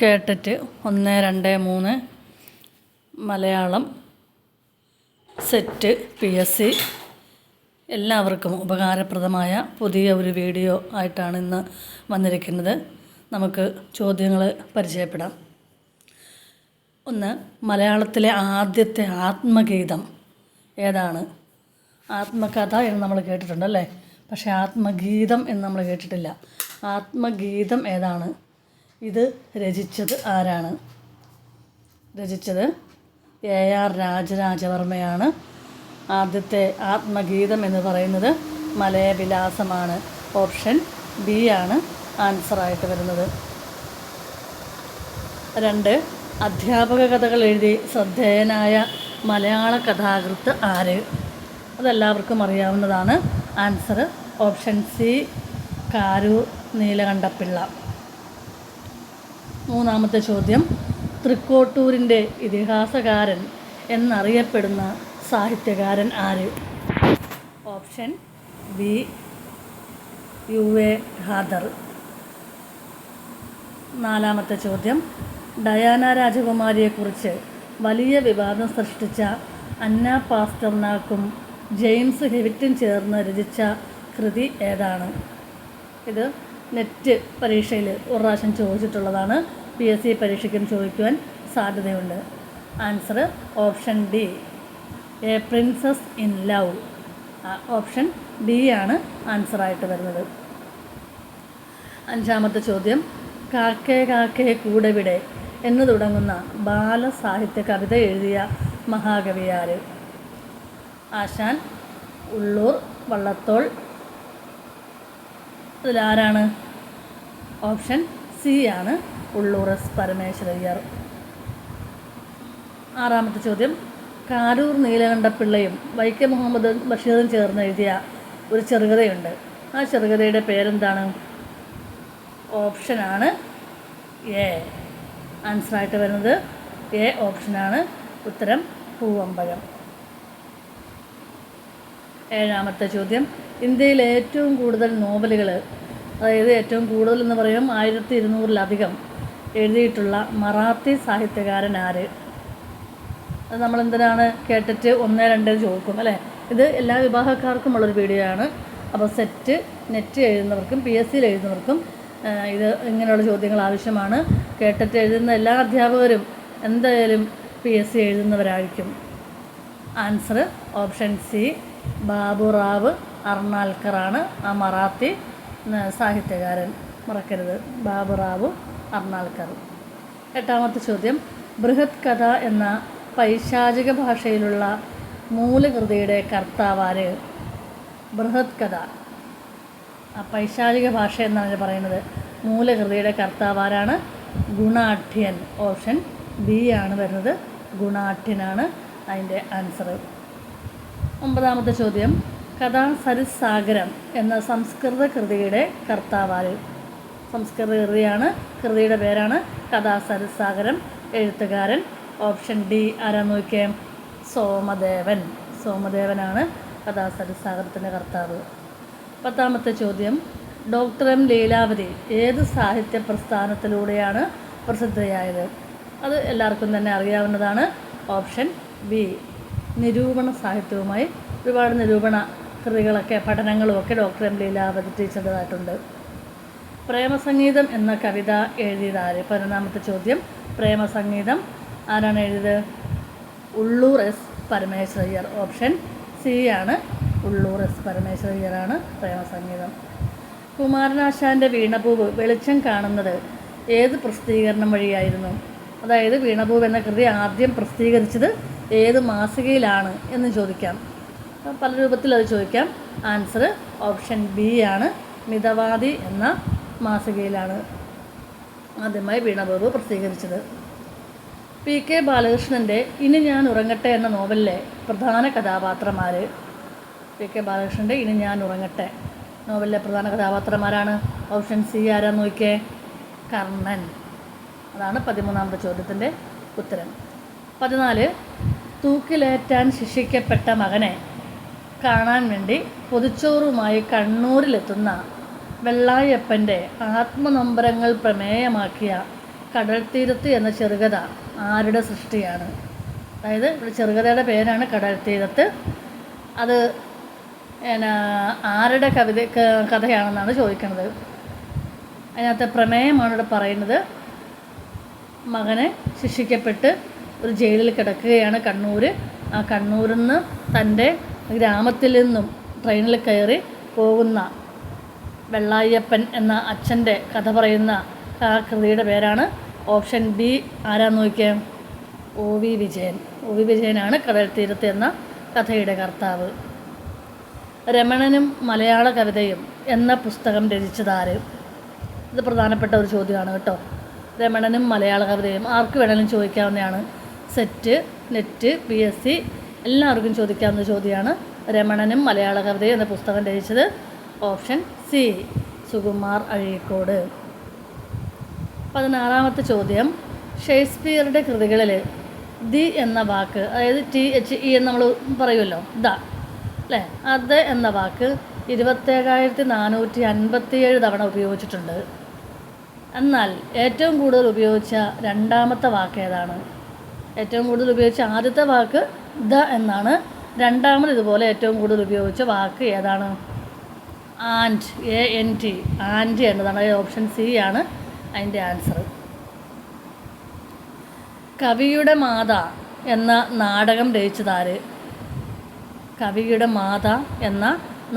കേട്ടിട്ട് 1, 2, 3 Malayalam set PSC എല്ലാവർക്കും ഉപകാരപ്രദമായ പുതിയ ഒരു വീഡിയോ ആയിട്ടാണ് ഇന്ന് വന്നിരിക്കുന്നത്. നമുക്ക് ചോദ്യങ്ങൾ പരിചയപ്പെടാം. 1. മലയാളത്തിലെ ആദ്യത്തെ ആത്മഗീതം ഏതാണ്? ആത്മകഥ എന്ന് നമ്മൾ കേട്ടിട്ടുണ്ടല്ലേ, പക്ഷേ ആത്മഗീതം എന്ന് നമ്മൾ കേട്ടിട്ടില്ല. ആത്മഗീതം ഏതാണ്? ഇത് രചിച്ചത് ആരാണ്? രചിച്ചത് AR രാജരാജവർമ്മയാണ്. ആദ്യത്തെ ആത്മഗീതം എന്ന് പറയുന്നത് മലയവിലാസമാണ്. ഓപ്ഷൻ B ആണ് ആൻസറായിട്ട് വരുന്നത്. 2. അധ്യാപക കഥകൾ എഴുതി ശ്രദ്ധേയനായ മലയാള കഥാകൃത്ത് ആര്? അതെല്ലാവർക്കും അറിയാവുന്നതാണ്. Answer option C Karoor Neelakanta Pillai. 3. ചോദ്യം. തൃക്കോട്ടൂരിൻ്റെ ഇതിഹാസകാരൻ എന്നറിയപ്പെടുന്ന സാഹിത്യകാരൻ ആര്? Option B UA Khader. 4. ചോദ്യം. ഡയാന രാജകുമാരിയെക്കുറിച്ച് വലിയ വിവാദം സൃഷ്ടിച്ച അന്ന പാസ്റ്റർനാക്കും ജെയിംസ് ഹെവിറ്റും ചേർന്ന് രചിച്ച കൃതി ഏതാണ്? ഇത് നെറ്റ് പരീക്ഷയിൽ ഒരു പ്രാവശ്യം ചോദിച്ചിട്ടുള്ളതാണ്. PSC പരീക്ഷയ്ക്കും ചോദിക്കുവാൻ സാധ്യതയുണ്ട്. Answer option D A princess in love. Option D ആണ് ആൻസറായിട്ട് വരുന്നത്. 5. ചോദ്യം. കാക്കേ കാക്കേ കൂടെവിടെ എന്ന് തുടങ്ങുന്ന ബാലസാഹിത്യ കവിത എഴുതിയ മഹാകവി ആര്? ആശാൻ, ഉള്ളൂർ, വള്ളത്തോൾ. ഇതിലാരാണ്? ഓപ്ഷൻ C ആണ് ഉള്ളൂർ S പരമേശ്വരയ്യർ. 6. ചോദ്യം. കാരൂർ നീലകണ്ഠപിള്ളയും വൈക്കം മുഹമ്മദ് ബഷീറും ചേർന്ന് എഴുതിയ ഒരു ചെറുകഥയുണ്ട്. ആ ചെറുകഥയുടെ പേരെന്താണ്? ഓപ്ഷനാണ് A. ആൻസറായിട്ട് വരുന്നത് A ഓപ്ഷനാണ്. ഉത്തരം പൂവമ്പഴം. 7. ചോദ്യം. ഇന്ത്യയിലെ ഏറ്റവും കൂടുതൽ നോവലുകൾ, അതായത് ഏറ്റവും കൂടുതൽ എന്ന് പറയും 1200-ലധികം എഴുതിയിട്ടുള്ള മറാത്തി സാഹിത്യകാരൻ ആര്? അത് നമ്മളെന്തിനാണ് കേട്ടിട്ട് 1, 2 ചോദിക്കും അല്ലേ. ഇത് എല്ലാ വിഭാഗക്കാർക്കുമുള്ളൊരു വീഡിയോ ആണ്. അപ്പോൾ സെറ്റ്, നെറ്റ് എഴുതുന്നവർക്കും PSCയിൽ എഴുതുന്നവർക്കും ഇത് ഇങ്ങനെയുള്ള ചോദ്യങ്ങൾ ആവശ്യമാണ്. കേട്ടിട്ട് എഴുതുന്ന എല്ലാ അധ്യാപകരും എന്തായാലും PSC എഴുതുന്നവരായിരിക്കും. ആൻസർ ഓപ്ഷൻ C ബാബുറാവ് അർണാൽക്കറാണ് ആ മറാത്തി സാഹിത്യകാരൻ. മറക്കരുത്, ബാബുറാവു അർണാൽക്കർ. 8. ചോദ്യം. ബൃഹത് കഥ എന്ന പൈശാചിക ഭാഷയിലുള്ള മൂലകൃതിയുടെ കർത്താവാര്? ബൃഹത് കഥ, ആ പൈശാചിക ഭാഷ എന്നാണ് പറയുന്നത്. മൂലകൃതിയുടെ കർത്താവാരാണ്? ഗുണാഠ്യൻ. ഓപ്ഷൻ B ആണ് വരുന്നത്. ഗുണാഠ്യനാണ് അതിൻ്റെ ആൻസർ. 9. ചോദ്യം. കഥാസരിസാഗരം എന്ന സംസ്കൃത കൃതിയുടെ കർത്താവാര്? സംസ്കൃത കൃതിയാണ്, കൃതിയുടെ പേരാണ് കഥാസരിസാഗരം. എഴുത്തുകാരൻ ഓപ്ഷൻ D ആരാന്ന് നോക്കിയേ? സോമദേവൻ. സോമദേവനാണ് കഥാസരിസാഗരത്തിൻ്റെ കർത്താവ്. 10. ചോദ്യം. ഡോക്ടർ M ലീലാവതി ഏത് സാഹിത്യ പ്രസ്ഥാനത്തിലൂടെയാണ് പ്രസിദ്ധയായത്? അത് എല്ലാവർക്കും തന്നെ അറിയാവുന്നതാണ്. ഓപ്ഷൻ B നിരൂപണ സാഹിത്യവുമായി ഒരുപാട് നിരൂപണ കൃതികളൊക്കെ പഠനങ്ങളുമൊക്കെ ഡോക്ടർ M ലീലാവതി ടീച്ചറുടേതായിട്ടുണ്ട്. പ്രേമസംഗീതം എന്ന കവിത എഴുതിയതാര്? 11. ചോദ്യം. പ്രേമസംഗീതം ആരാണ് എഴുതിയത്? Ulloor S Parameswara Iyer. Option C ആണ് ഉള്ളൂർ S പരമേശ്വരയ്യറാണ് പ്രേമസംഗീതം. കുമാരനാശാൻ്റെ വീണപൂവ് വെളിച്ചം കാണുന്നത് ഏത് പ്രസിദ്ധീകരണം വഴിയായിരുന്നു? അതായത് വീണപൂവ് എന്ന കൃതി ആദ്യം പ്രസിദ്ധീകരിച്ചത് ഏത് മാസികയിലാണ് എന്ന് ചോദിക്കാം. പല രൂപത്തിൽ അത് ചോദിക്കാം. ആൻസർ ഓപ്ഷൻ B ആണ് മിതവാദി എന്ന മാസികയിലാണ് ആദ്യമായി വീണപൂവ് പ്രസിദ്ധീകരിച്ചത്. PK ബാലകൃഷ്ണൻ്റെ ഇനി ഞാൻ ഉറങ്ങട്ടെ എന്ന നോവലിലെ പ്രധാന കഥാപാത്രമാര്? PK ബാലകൃഷ്ണൻ്റെ ഇനി ഞാൻ ഉറങ്ങട്ടെ നോവലിലെ പ്രധാന കഥാപാത്രമാരാണ്? ഓപ്ഷൻ C ആരാന്ന് നോക്കിയേ? കർണൻ. അതാണ് 13ാമത്തെ ചോദ്യത്തിൻ്റെ ഉത്തരം. 14. തൂക്കിലേറ്റാൻ ശിക്ഷിക്കപ്പെട്ട മകനെ കാണാൻ വേണ്ടി പൊതിച്ചോറുമായി കണ്ണൂരിലെത്തുന്ന വെള്ളായപ്പൻ്റെ ആത്മനൊമ്പരങ്ങൾ പ്രമേയമാക്കിയ കടൽ തീരത്ത് എന്ന ചെറുകഥ ആരുടെ സൃഷ്ടിയാണ്? അതായത് ഇവിടെ ചെറുകഥയുടെ പേരാണ് കടൽ തീരത്ത്. അത് ആരുടെ കഥയാണെന്നാണ് ചോദിക്കുന്നത്. അതിനകത്ത് പ്രമേയമാണ് ഇവിടെ പറയുന്നത്. മകനെ ശിക്ഷിക്കപ്പെട്ട് ഒരു ജയിലിൽ കിടക്കുകയാണ് കണ്ണൂർ. ആ കണ്ണൂരിൽ നിന്ന് തൻ്റെ ഗ്രാമത്തിൽ നിന്നും ട്രെയിനിൽ കയറി പോകുന്ന വെള്ളായ്യപ്പൻ എന്ന അച്ഛൻ്റെ കഥ പറയുന്ന ആ കൃതിയുടെ പേരാണ് ഓപ്ഷൻ ബി. ആരാന്ന് നോക്കിയാൽ O V Vijayan. O V വിജയനാണ് കടൽ തീരത്ത് എന്ന കഥയുടെ കർത്താവ്. രമണനും മലയാള കവിതയും എന്ന പുസ്തകം രചിച്ചതാര്? ഇത് പ്രധാനപ്പെട്ട ഒരു ചോദ്യമാണ് കേട്ടോ. രമണനും മലയാള കവിതയും ആർക്ക് വേണമെങ്കിലും ചോദിക്കാവുന്നതാണ്. സെറ്റ്, നെറ്റ്, PSC എല്ലാവർക്കും ചോദിക്കാവുന്ന ചോദ്യമാണ്. രമണനും മലയാള കവിതയും എന്ന പുസ്തകം രചിച്ചത് ഓപ്ഷൻ സി, സുകുമാർ അഴീക്കോട്. 16ാമത്തെ ചോദ്യം, ഷേക്സ്പിയറുടെ കൃതികളിൽ ദി എന്ന വാക്ക്, അതായത് THE എന്ന് നമ്മൾ പറയുമല്ലോ, അല്ലേ, അത് എന്ന വാക്ക് 27,457 തവണ ഉപയോഗിച്ചിട്ടുണ്ട്. എന്നാൽ ഏറ്റവും കൂടുതൽ ഉപയോഗിച്ച രണ്ടാമത്തെ വാക്ക് ഏതാണ്? ഏറ്റവും കൂടുതൽ ഉപയോഗിച്ച ആദ്യത്തെ വാക്ക് എന്നാണ്. രണ്ടാമത് ഇതുപോലെ ഏറ്റവും കൂടുതൽ ഉപയോഗിച്ച വാക്ക് ഏതാണ്? ANT ആൻറ്റ് എന്നതാണ്. ഓപ്ഷൻ സി ആണ് അതിൻ്റെ ആൻസർ. കവിയുടെ മാത എന്ന നാടകം രചിച്ചതാര്? കവിയുടെ മാത എന്ന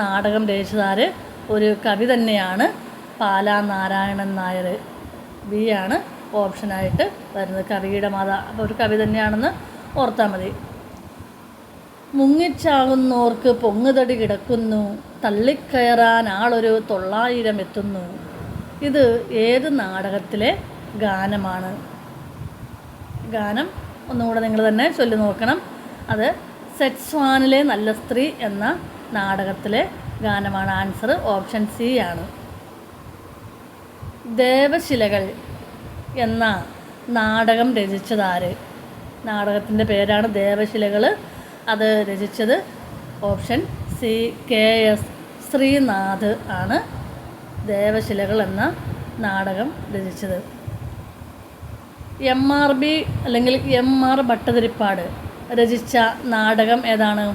നാടകം രചിച്ചതാര്? ഒരു കവി തന്നെയാണ്, പാലാ നാരായണൻ നായർ. ബി ആണ് ഓപ്ഷനായിട്ട് വരുന്നത്. കവിയുടെ മാത അപ്പോൾ ഒരു കവി തന്നെയാണെന്ന് ഓർത്താൽ മതി. മുങ്ങിച്ചാകുന്നോർക്ക് പൊങ്ങുതടി കിടക്കുന്നു, തള്ളിക്കയറാൻ ആളൊരു 900 എത്തുന്നു. ഇത് ഏത് നാടകത്തിലെ ഗാനമാണ്? ഗാനം ഒന്നുകൂടെ നിങ്ങൾ തന്നെ ചൊല്ലി നോക്കണം. അത് സെറ്റ്സ്വാനിലെ നല്ല സ്ത്രീ എന്ന നാടകത്തിലെ ഗാനമാണ്. ആൻസർ ഓപ്ഷൻ സി ആണ്. ദേവശിലകൾ എന്ന നാടകം രചിച്ചതാര്? നാടകത്തിൻ്റെ പേരാണ് ദേവശിലകൾ. അത് രചിച്ചത് ഓപ്ഷൻ സി, KS ശ്രീനാഥ് ആണ് ദേവശിലകൾ എന്ന നാടകം രചിച്ചത്. MRB അല്ലെങ്കിൽ MR ഭട്ടതിരിപ്പാട് രചിച്ച നാടകം ഏതാണ്?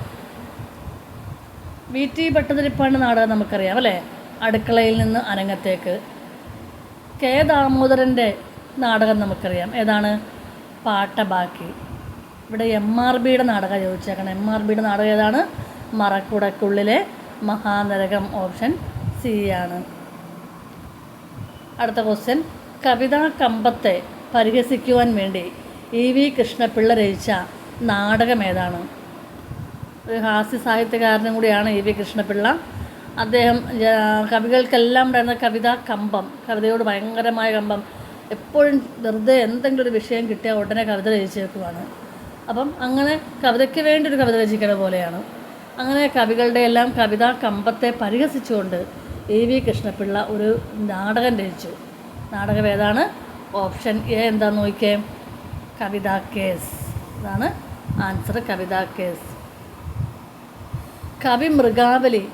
VT ഭട്ടതിരിപ്പാടിൻ്റെ നാടകം നമുക്കറിയാം അല്ലേ, അടുക്കളയിൽ നിന്ന് അരങ്ങത്തേക്ക്. K ദാമോദരൻ്റെ നാടകം നമുക്കറിയാം, ഏതാണ്? പാട്ടബാക്കി. ഇവിടെ MRBയുടെ നാടകം ചോദിച്ചേക്കണം. MRBയുടെ നാടകം ഏതാണ്? മറക്കുടക്കുള്ളിലെ മഹാനരകം. ഓപ്ഷൻ സി ആണ്. അടുത്ത ക്വസ്റ്റ്യൻ, കവിതാ കമ്പത്തെ പരിഹസിക്കുവാൻ വേണ്ടി EV കൃഷ്ണപിള്ള രചിച്ച നാടകം ഏതാണ്? ഒരു ഹാസ്യ സാഹിത്യകാരനും കൂടിയാണ് EV കൃഷ്ണപിള്ള. അദ്ദേഹം കവികൾക്കെല്ലാം ഉണ്ടായിരുന്ന കവിതാ കമ്പം, കവിതയോട് ഭയങ്കരമായ കമ്പം, എപ്പോഴും വെറുതെ എന്തെങ്കിലും ഒരു വിഷയം കിട്ടിയാൽ ഉടനെ കവിത രചിച്ചേക്കുവാണ്. അപ്പം അങ്ങനെ കവിതയ്ക്ക് വേണ്ടി ഒരു കവിത രചിക്കണ പോലെയാണ്. അങ്ങനെ കവികളുടെ എല്ലാം കവിതാ കമ്പത്തെ പരിഹസിച്ചുകൊണ്ട് EV കൃഷ്ണപിള്ള ഒരു നാടകം രചിച്ചു. നാടകം ഏതാണ്? ഓപ്ഷൻ എ എന്താണെന്ന് നോക്കിയേ, കവിതാ കേസ്. ഇതാണ് ആൻസർ, കവിതാ കേസ്. കവി മൃഗാവലി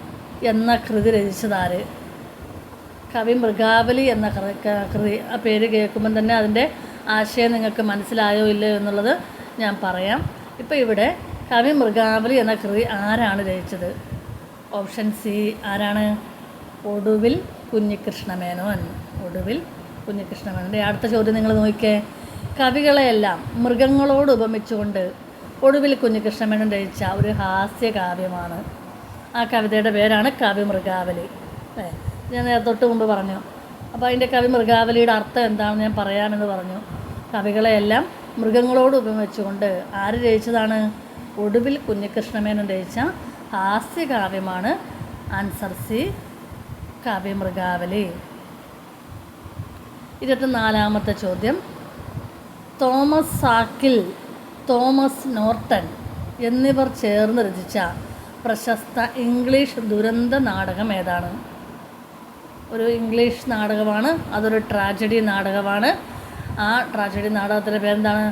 എന്ന കൃതി രചിച്ചതാര്? കവി മൃഗാവലി എന്ന കൃതി, ആ പേര് കേൾക്കുമ്പം തന്നെ അതിൻ്റെ ആശയം നിങ്ങൾക്ക് മനസ്സിലായോ ഇല്ലയോ എന്നുള്ളത് ഞാൻ പറയാം. ഇപ്പോൾ ഇവിടെ കവി മൃഗാവലി എന്ന കൃതി ആരാണ് രചിച്ചത്? ഓപ്ഷൻ സി ആരാണ്? ഒടുവിൽ കുഞ്ഞികൃഷ്ണമേനോൻ. ഒടുവിൽ കുഞ്ഞികൃഷ്ണമേനോൻ്റെ. അടുത്ത ചോദ്യം നിങ്ങൾ നോക്കിയേ, കവികളെയെല്ലാം മൃഗങ്ങളോട് ഉപമിച്ചുകൊണ്ട് ഒടുവിൽ കുഞ്ഞികൃഷ്ണമേനോൻ രചിച്ച ഒരു ഹാസ്യകാവ്യമാണ്. ആ കവിതയുടെ പേരാണ് കവി മൃഗാവലി. ഞാൻ തൊട്ട് മുമ്പ് പറഞ്ഞു. അപ്പോൾ അതിൻ്റെ കവി മൃഗാവലിയുടെ അർത്ഥം എന്താണെന്ന് ഞാൻ പറയാമെന്ന് പറഞ്ഞു. കവികളെയെല്ലാം മൃഗങ്ങളോട് ഉപമിച്ചുകൊണ്ട് ആര് രചിച്ചതാണ്? ഒടുവിൽ കുഞ്ഞികൃഷ്ണമേനോൻ രചിച്ച ഹാസ്യകാവ്യമാണ്. ആൻസർ സി, കവി മൃഗാവലി. 24ാമത്തെ ചോദ്യം, തോമസ് സാക്കിൽ, തോമസ് നോർട്ടൺ എന്നിവർ ചേർന്ന് രചിച്ച പ്രശസ്ത ഇംഗ്ലീഷ് ദുരന്ത നാടകം ഏതാണ്? ഒരു ഇംഗ്ലീഷ് നാടകമാണ്, അതൊരു ട്രാജഡി നാടകമാണ്. ആ ട്രാജഡി നാടകത്തിൻ്റെ പേരെന്താണ്?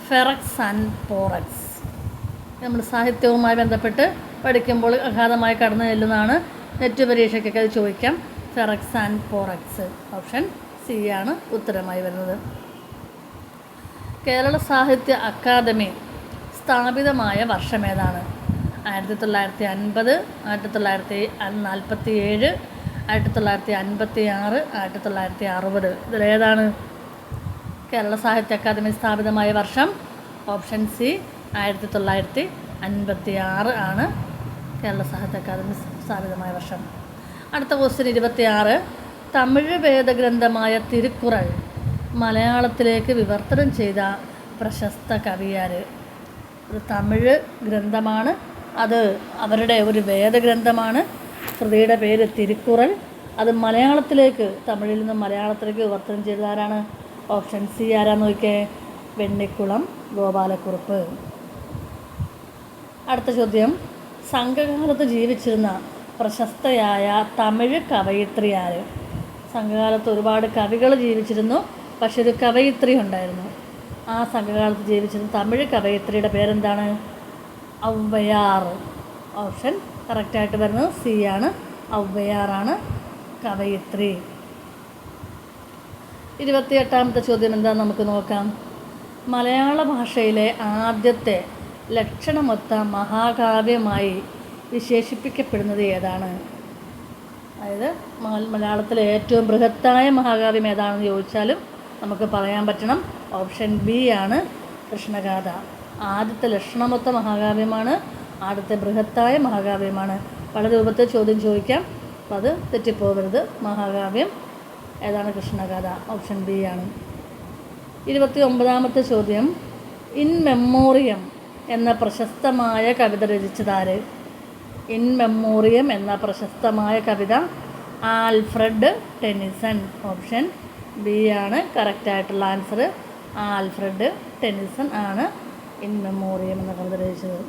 Ferex and പോറക്സ്. നമ്മൾ സാഹിത്യവുമായി ബന്ധപ്പെട്ട് പഠിക്കുമ്പോൾ അഗാധമായി കടന്നു ചെല്ലുന്നതാണ്. നെറ്റ് പരീക്ഷയ്ക്കൊക്കെ അത് ചോദിക്കാം. Ferex and പോറക്സ്. ഓപ്ഷൻ സി ആണ് ഉത്തരമായി വരുന്നത്. കേരള സാഹിത്യ അക്കാദമി സ്ഥാപിതമായ വർഷം ഏതാണ്? 1950, 1947, 1956, 1960. ഇതിലേതാണ്? കേരള സാഹിത്യ അക്കാദമി സ്ഥാപിതമായ വർഷം ഓപ്ഷൻ സി 1956 ആണ് കേരള സാഹിത്യ അക്കാദമി സ്ഥാപിതമായ വർഷം. അടുത്ത ക്വസ്റ്റ്യൻ 26. തമിഴ് വേദഗ്രന്ഥമായ തിരുക്കുറൾ മലയാളത്തിലേക്ക് വിവർത്തനം ചെയ്ത പ്രശസ്ത കവിയാര്? ഒരു തമിഴ് ഗ്രന്ഥമാണ്, അത് അവരുടെ ഒരു വേദഗ്രന്ഥമാണ്. കൃതിയുടെ പേര് തിരുക്കുറൾ. അത് മലയാളത്തിലേക്ക്, തമിഴിൽ നിന്ന് മലയാളത്തിലേക്ക് വിവർത്തനം ചെയ്തതാരാണ്? ഓപ്ഷൻ സി ആരാന്ന് നോക്കിയേ, വെണ്ണിക്കുളം ഗോപാലക്കുറുപ്പ്. അടുത്ത ചോദ്യം, സംഘകാലത്ത് ജീവിച്ചിരുന്ന പ്രശസ്തയായ തമിഴ് കവയിത്രി ആര്? സംഘകാലത്ത് ഒരുപാട് കവികൾ ജീവിച്ചിരുന്നു, പക്ഷെ ഒരു കവയിത്രി ഉണ്ടായിരുന്നു. ആ സംഘകാലത്ത് ജീവിച്ചിരുന്ന തമിഴ് കവയിത്രിയുടെ പേരെന്താണ്? ഔവയാർ. ഓപ്ഷൻ കറക്റ്റായിട്ട് വരുന്നത് സി ആണ്, ഔവയാറാണ് കവയിത്രി. 28ാമത്തെ ചോദ്യം എന്താണെന്ന് നമുക്ക് നോക്കാം. മലയാള ഭാഷയിലെ ആദ്യത്തെ ലക്ഷണമൊത്ത മഹാകാവ്യമായി വിശേഷിപ്പിക്കപ്പെടുന്നത് ഏതാണ്? അതായത് മലയാളത്തിലെ ഏറ്റവും ബൃഹത്തായ മഹാകാവ്യം ഏതാണെന്ന് ചോദിച്ചാലും നമുക്ക് പറയാൻ പറ്റണം. ഓപ്ഷൻ ബി ആണ് കൃഷ്ണഗാഥ. ആദ്യത്തെ ലക്ഷണമൊത്ത മഹാകാവ്യമാണ്, ആദ്യത്തെ ബൃഹത്തായ മഹാകാവ്യമാണ്. പല രൂപത്തിൽ ചോദ്യം ചോദിക്കാം, അപ്പം അത് തെറ്റിപ്പോകരുത്. മഹാകാവ്യം ഏതാണ്? കൃഷ്ണഗാഥ. ഓപ്ഷൻ ബി ആണ്. 29ാമത്തെ ചോദ്യം, ഇൻ മെമ്മോറിയം എന്ന പ്രശസ്തമായ കവിത രചിച്ചതാര്? ഇൻ മെമ്മോറിയം എന്ന പ്രശസ്തമായ കവിത ആൽഫ്രഡ് ടെനിസൺ. ഓപ്ഷൻ ബി ആണ് കറക്റ്റായിട്ടുള്ള ആൻസർ. ആൽഫ്രഡ് ടെനിസൺ ആണ് ഇൻ മെമ്മോറിയം എന്ന കവിത രചിച്ചത്.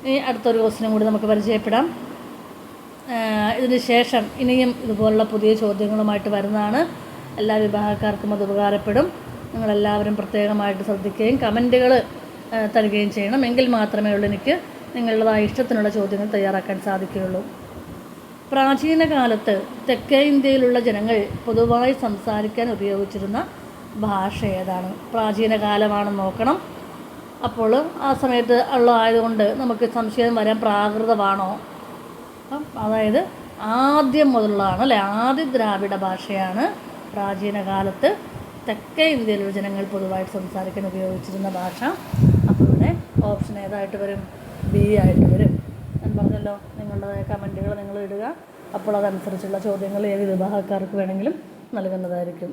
ഇനി അടുത്തൊരു ക്വസ്റ്റ്യനും കൂടി നമുക്ക് പരിചയപ്പെടാം. ഇതിന് ശേഷം ഇനിയും ഇതുപോലുള്ള പുതിയ ചോദ്യങ്ങളുമായിട്ട് വരുന്നതാണ്. എല്ലാ വിഭാഗക്കാർക്കും അത് ഉപകാരപ്പെടും. നിങ്ങളെല്ലാവരും പ്രത്യേകമായിട്ട് ശ്രദ്ധിക്കുകയും കമൻറ്റുകൾ തരികയും ചെയ്യണം. എങ്കിൽ മാത്രമേ ഉള്ളൂ എനിക്ക് നിങ്ങളുടേതായ ഇഷ്ടത്തിനുള്ള ചോദ്യങ്ങൾ തയ്യാറാക്കാൻ സാധിക്കുകയുള്ളൂ. പ്രാചീന കാലത്ത് തെക്കേ ഇന്ത്യയിലുള്ള ജനങ്ങൾ പൊതുവായി സംസാരിക്കാൻ ഉപയോഗിച്ചിരുന്ന ഭാഷ ഏതാണ്? പ്രാചീന കാലമാണെന്ന് നോക്കണം. അപ്പോൾ ആ സമയത്ത് ഉള്ള ആയതുകൊണ്ട് നമുക്ക് സംശയം വരാൻ പ്രാകൃതമാണോ? അതായത് ആദ്യം മുതലുള്ളതാണ് അല്ലേ, ആദ്യ ദ്രാവിഡ ഭാഷയാണ് പ്രാചീന കാലത്ത് തെക്കേ ഇന്ത്യയിലുള്ള ജനങ്ങൾ പൊതുവായിട്ട് സംസാരിക്കാൻ ഉപയോഗിച്ചിരുന്ന ഭാഷ. അപ്പോൾ ഇവിടെ ഓപ്ഷൻ ഏതായിട്ട് വരും? ബി ആയിട്ട് വരും. ഞാൻ പറഞ്ഞല്ലോ, നിങ്ങളുടെ കമൻറ്റുകൾ നിങ്ങൾ ഇടുക. അപ്പോൾ അതനുസരിച്ചുള്ള ചോദ്യങ്ങൾ ഏത് വിഭാഗക്കാർക്ക് വേണമെങ്കിലും നൽകുന്നതായിരിക്കും.